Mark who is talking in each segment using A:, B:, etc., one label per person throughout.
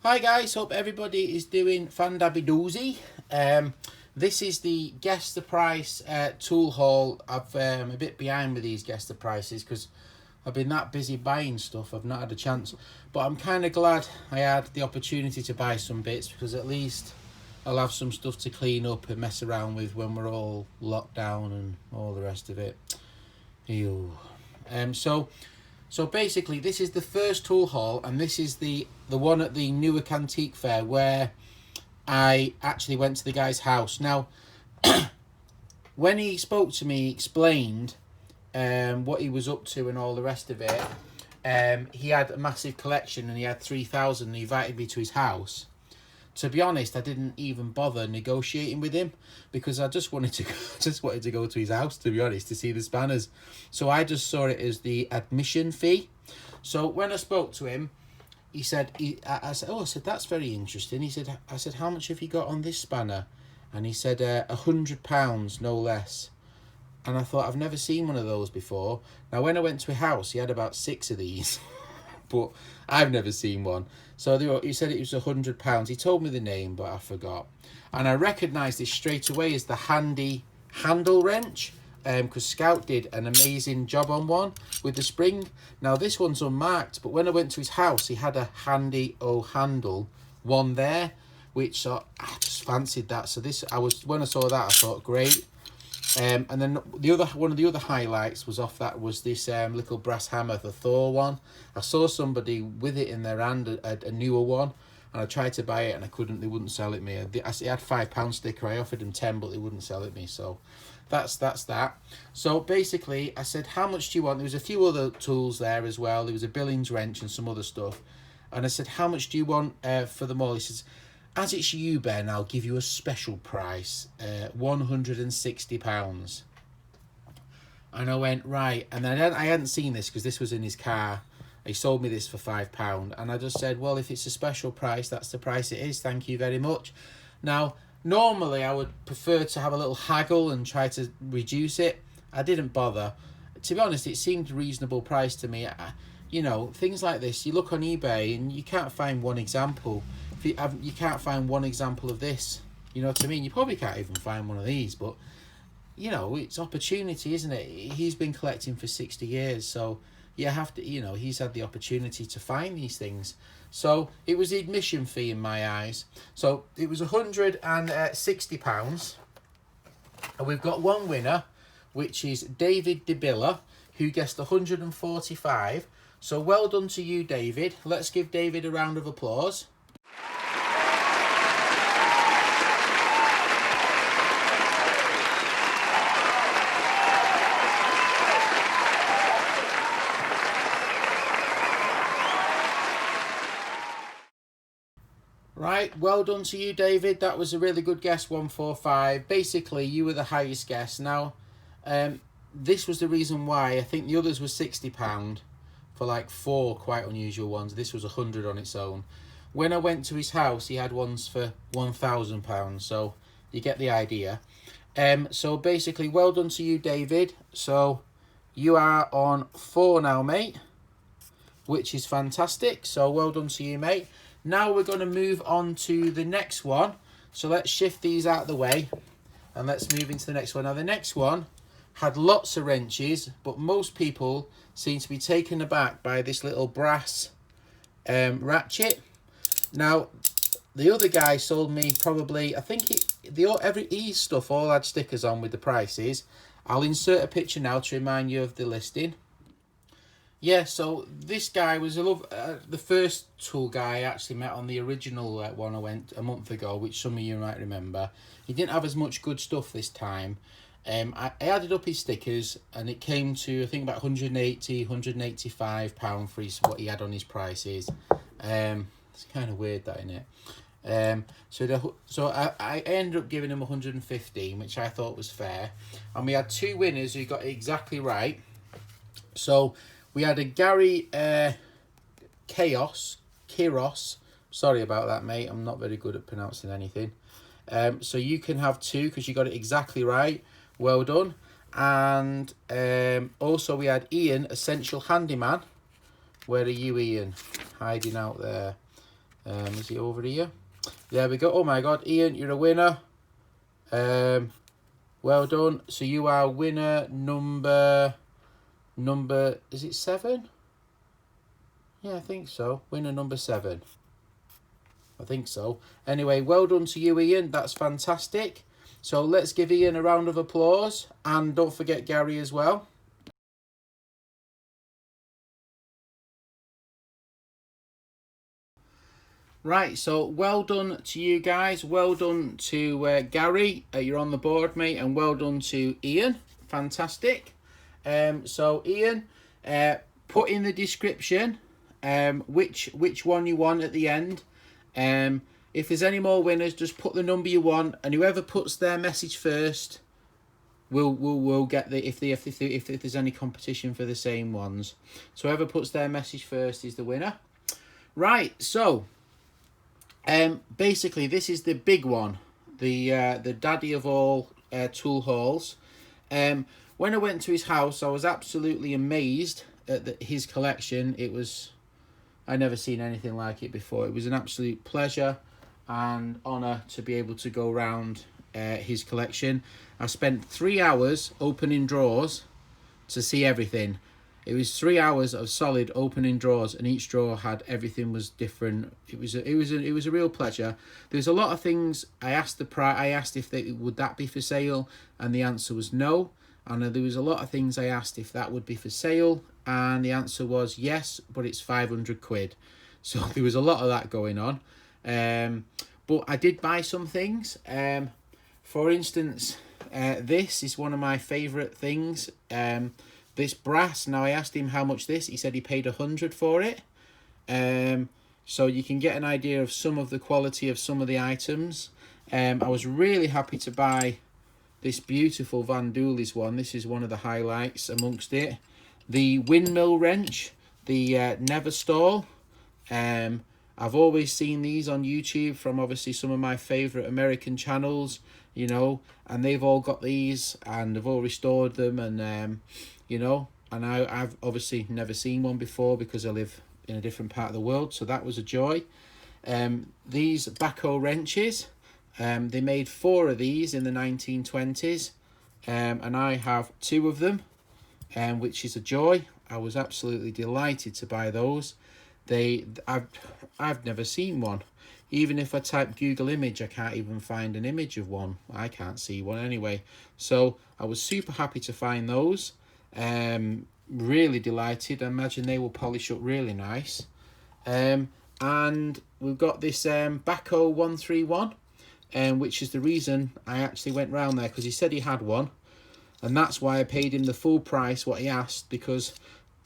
A: Hi guys, hope everybody is doing fandabby-doozy. This is the Guess the Price tool haul. I'm a bit behind with these Guess the Prices because I've been that busy buying stuff, I've not had a chance. But I'm kind of glad I had the opportunity to buy some bits because at least I'll have some stuff to clean up and mess around with when we're all locked down and all the rest of it. Ew. So basically, this is the first tool haul, and this is the one at the Newark Antique Fair where I actually went to the guy's house. Now, when he spoke to me, he explained what he was up to and all the rest of it. He had a massive collection, and he had 3,000. And he invited me to his house. To be honest, I didn't even bother negotiating with him because I just wanted to go to his house, to be honest, to see the spanners. So I just saw it as the admission fee. So when I spoke to him, he said, I said, that's very interesting. I said, how much have you got on this spanner? And he said, £100, no less. And I thought, I've never seen one of those before. Now, when I went to a house, he had about 6 of these. But I've never seen one. So he said it was £100. He told me the name, but I forgot. And I recognised this straight away as the handy handle wrench, because Scout did an amazing job on one with the spring. Now this one's unmarked, but when I went to his house, he had a handy handle one there, which I just fancied that. So when I saw that, I thought great. And then one of the other highlights was this little brass hammer, the Thor one. I saw somebody with it in their hand, a newer one, and I tried to buy it and I couldn't. They wouldn't sell it me. It had £5 sticker. I offered them 10, but they wouldn't sell it me. So that's that. So basically, I said, how much do you want? There was a few other tools there as well. There was a Billings wrench and some other stuff. And I said, how much do you want for them all? He says, as it's you, Ben, I'll give you a special price, £160. And I went, right. And then I hadn't seen this because this was in his car. He sold me this for £5. And I just said, well, if it's a special price, that's the price it is. Thank you very much. Now, normally I would prefer to have a little haggle and try to reduce it. I didn't bother. To be honest, it seemed a reasonable price to me. Things like this, you look on eBay and you can't find one example. You can't find one example of this, you know what I mean? You probably can't even find one of these, but it's opportunity, isn't it? He's been collecting for 60 years, so you have to, he's had the opportunity to find these things. So it was the admission fee in my eyes. So it was £160, and we've got one winner, which is David DeBilla, who guessed 145. So well done to you, David. Let's give David a round of applause. Right, well done to you, David. That was a really good guess, 145. Basically, you were the highest guess. Now, this was the reason why. I think the others were £60 for like 4 quite unusual ones. This was 100 on its own. When I went to his house, he had ones for £1,000. So you get the idea. So basically, well done to you, David. So you are on 4 now, mate, which is fantastic. So well done to you, mate. Now we're going to move on to the next one. So let's shift these out of the way and let's move into the next one. Now the next one had lots of wrenches, but most people seem to be taken aback by this little brass ratchet. Now the other guy sold me probably, I think every stuff all had stickers on with the prices. I'll insert a picture now to remind you of the listing. Yeah, so this guy was the first tool guy I actually met on the original one I went a month ago, which some of you might remember. He didn't have as much good stuff this time. I added up his stickers and it came to, I think, about £180, £185 for what he had on his prices. It's kind of weird, that, isn't it? So I ended up giving him 115, which I thought was fair. And we had 2 winners who got it exactly right. So we had a Gary Kiros. Sorry about that, mate. I'm not very good at pronouncing anything. So you can have 2 because you got it exactly right. Well done. And also we had Ian, Essential Handyman. Where are you, Ian? Hiding out there. Is he over here? There we go. Oh my God, Ian, you're a winner. Well done. So you are winner number, is it 7? Yeah, I think so. Winner number 7. I think so. Anyway, well done to you, Ian. That's fantastic. So let's give Ian a round of applause. And don't forget Gary as well. Right, so well done to you guys. Well done to Gary. You're on the board, mate. And well done to Ian. Fantastic. So Ian, put in the description which one you want at the end. If there's any more winners, just put the number you want, and whoever puts their message first will get the if there's any competition for the same ones. So whoever puts their message first is the winner. Right, so basically this is the big one, the daddy of all tool hauls. When I went to his house, I was absolutely amazed at his collection. I never seen anything like it before. It was an absolute pleasure and honour to be able to go around his collection. I spent 3 hours opening drawers to see everything. It was 3 hours of solid opening drawers, and each drawer had everything was different. It was a real pleasure. There's a lot of things I asked if would that be for sale, and the answer was no. And there was a lot of things I asked if that would be for sale, and the answer was yes, but it's 500 quid. So there was a lot of that going on. But I did buy some things. For instance, this is one of my favourite things. This brass. Now I asked him how much this. He said he paid 100 for it. So you can get an idea of some of the quality of some of the items. I was really happy to buy this beautiful Van Dooley's one. This is one of the highlights amongst it. The windmill wrench, the Neverstall. I've always seen these on YouTube from obviously some of my favourite American channels, you know, and they've all got these and they've all restored them, and you know, and I've obviously never seen one before because I live in a different part of the world, so that was a joy. These backhoe wrenches, they made 4 of these in the 1920s, and I have 2 of them, which is a joy. I was absolutely delighted to buy those. I've never seen one. Even if I type Google image, I can't even find an image of one. I can't see one anyway. So I was super happy to find those. Really delighted. I imagine they will polish up really nice. And we've got this Backhoe 131, which is the reason I actually went round there, because he said he had one, and that's why I paid him the full price what he asked, because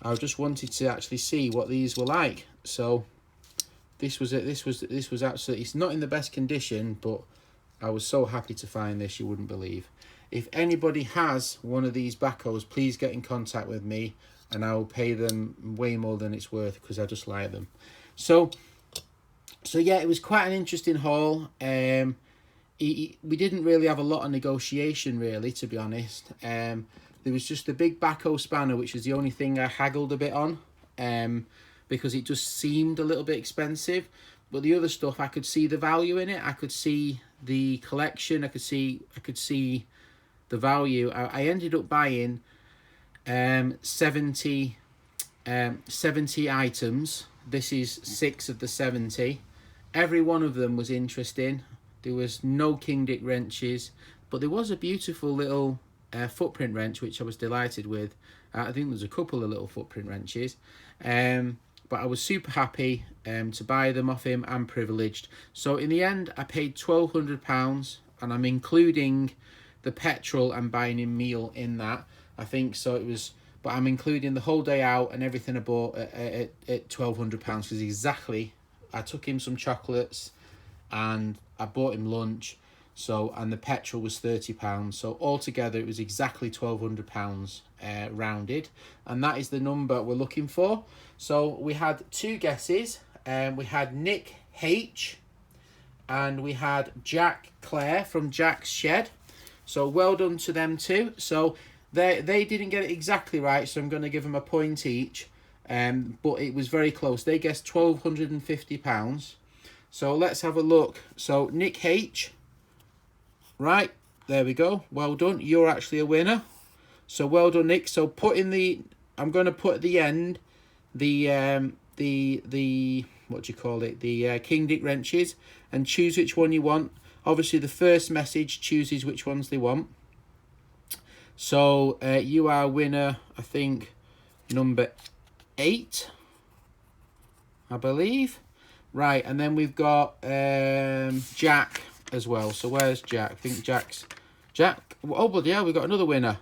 A: I just wanted to actually see what these were like. So this was absolutely, it's not in the best condition, but I was so happy to find this, you wouldn't believe. If anybody has one of these backhoes, please get in contact with me and I will pay them way more than it's worth, because I just like them. So yeah, it was quite an interesting haul. We didn't really have a lot of negotiation, really, to be honest. There was just the big backhoe spanner, which was the only thing I haggled a bit on, because it just seemed a little bit expensive. But the other stuff, I could see the value in it. I could see the collection. I could see the value. I ended up buying 70 items. This is 6 of the 70. Every one of them was interesting. There was no King Dick wrenches, but there was a beautiful little footprint wrench, which I was delighted with. I think there's a couple of little footprint wrenches, but I was super happy to buy them off him, and privileged. So in the end, I paid £1,200, and I'm including the petrol and buying him meal in that. I think so. It was, but I'm including the whole day out and everything I bought at £1,200, because exactly, I took him some chocolates and I bought him lunch. So, and the petrol was £30. So altogether it was exactly £1,200 rounded, and that is the number we're looking for. So we had 2 guesses. We had Nick H and we had Jack Clare from Jack's Shed. So well done to them too. So they didn't get it exactly right, so I'm going to give them a point each. But it was very close. They guessed £1,250. So let's have a look. So Nick H. Right, there we go. Well done. You're actually a winner. So well done, Nick. So put in the, I'm going to put at the end the what do you call it? The King Dick wrenches, and choose which one you want. Obviously, the first message chooses which ones they want. So you are winner, I think, number 8, I believe. Right, and then we've got Jack as well. So where's Jack? I think Jack. Oh, but yeah, we've got another winner.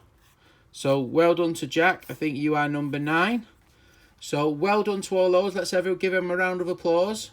A: So well done to Jack. I think you are number 9. So well done to all those. Let's give him a round of applause.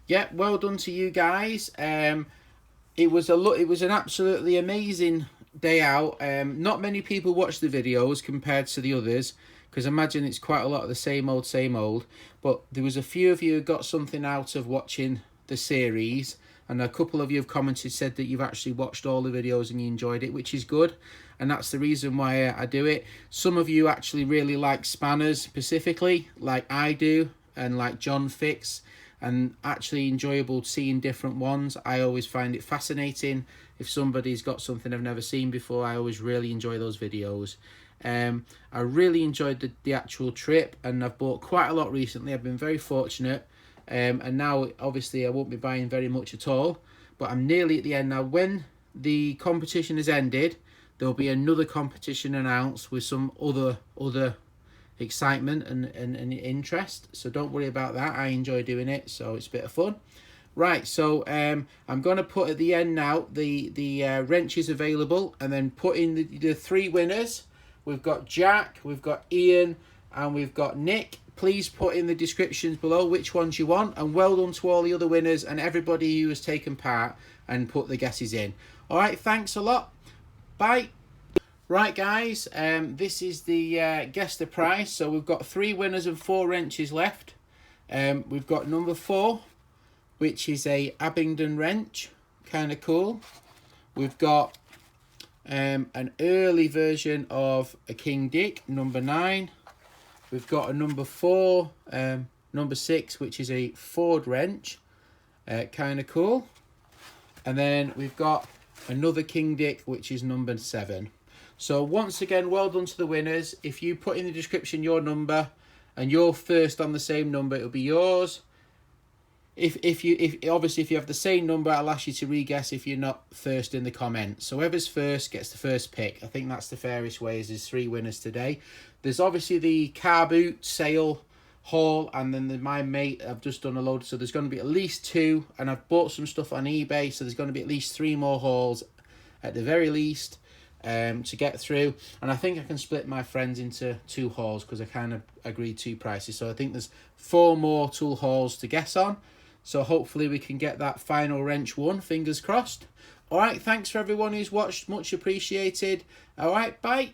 A: Yeah, well done to you guys. It was an absolutely amazing day out. Not many people watch the videos compared to the others, because I imagine it's quite a lot of the same old. But there was a few of you who got something out of watching the series, and a couple of you have commented, said that you've actually watched all the videos and you enjoyed it, which is good. And that's the reason why I do it. Some of you actually really like spanners specifically, like I do, and like John Fix, and actually enjoyable seeing different ones. I always find it fascinating. If somebody's got something I've never seen before, I always really enjoy those videos. I really enjoyed the actual trip, and I've bought quite a lot recently. I've been very fortunate, and now obviously I won't be buying very much at all, but I'm nearly at the end now. When the competition has ended, there'll be another competition announced with some other excitement and interest, so don't worry about that. I enjoy doing it, so it's a bit of fun. Right, so I'm going to put at the end now the wrenches available, and then put in the 3 winners. We've got Jack, we've got Ian, and we've got Nick. Please put in the descriptions below which ones you want, and well done to all the other winners and everybody who has taken part and put the guesses in. All right, thanks a lot. Bye. Right, guys, this is the guess the price. So we've got 3 winners and 4 wrenches left. We've got number 4, which is a Abingdon wrench, kind of cool. We've got an early version of a King Dick, number 9. We've got a number 4, number 6, which is a Ford wrench, kind of cool. And then we've got another King Dick, which is number 7. So once again, well done to the winners. If you put in the description your number and you're first on the same number, it'll be yours. If obviously if you have the same number, I'll ask you to re-guess if you're not first in the comments. So whoever's first gets the first pick. I think that's the fairest way, as there's 3 winners today. There's obviously the car boot sale haul, and then my mate, I've just done a load, so there's going to be at least 2, and I've bought some stuff on eBay, so there's going to be at least 3 more hauls at the very least to get through. And I think I can split my friends into 2 hauls, because I kind of agreed 2 prices. So I think there's 4 more tool hauls to guess on. So hopefully we can get that final wrench one, fingers crossed. All right, thanks for everyone who's watched, much appreciated. All right, bye.